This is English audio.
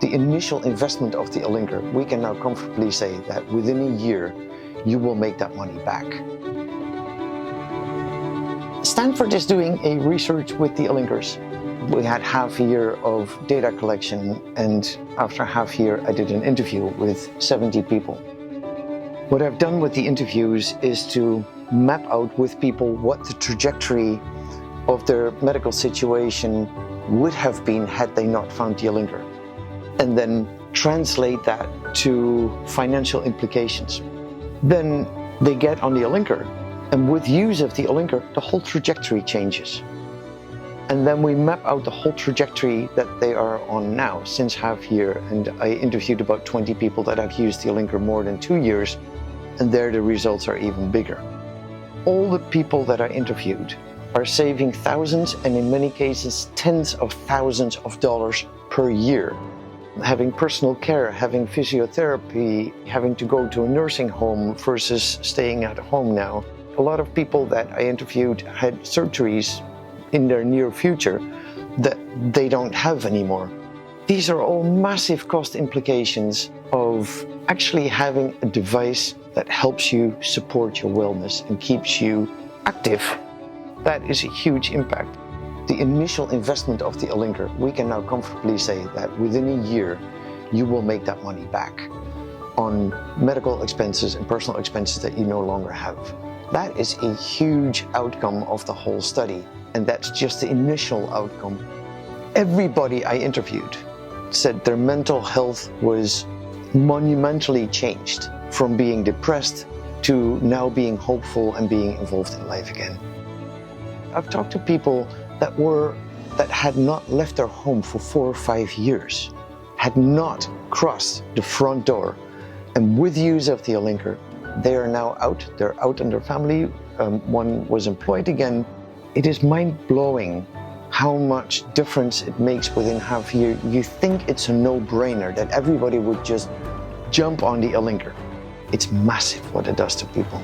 the initial investment of the Alinker, we can now comfortably say that within a year, you will make that money back. Stanford is doing a research with the Alinkers. We had half a year of data collection, and after half a year, I did an interview with 70 people. What I've done with the interviews is to map out with people what the trajectory of their medical situation would have been had they not found the Alinker, and then translate that to financial implications. Then they get on the Alinker, and with use of the Alinker, the whole trajectory changes. And then we map out the whole trajectory that they are on now since half year, and I interviewed about 20 people that have used the Alinker more than 2 years, and there the results are even bigger. All the people that I interviewed are saving thousands, and in many cases tens of thousands of dollars per year. Having personal care, having physiotherapy, having to go to a nursing home versus staying at home now. A lot of people that I interviewed had surgeries in their near future that they don't have anymore. These are all massive cost implications of actually having a device that helps you support your wellness and keeps you active. That is a huge impact. The initial investment of the Alinker, we can now comfortably say that within a year, you will make that money back on medical expenses and personal expenses that you no longer have. That is a huge outcome of the whole study, and that's just the initial outcome. Everybody I interviewed said their mental health was monumentally changed from being depressed to now being hopeful and being involved in life again. I've talked to people that had not left their home for 4 or 5 years, had not crossed the front door, and with use of the Alinker, they are now out. They're out in their family. One was employed again. It is mind-blowing how much difference it makes within half a year. You think it's a no-brainer that everybody would just jump on the Alinker. It's massive what it does to people.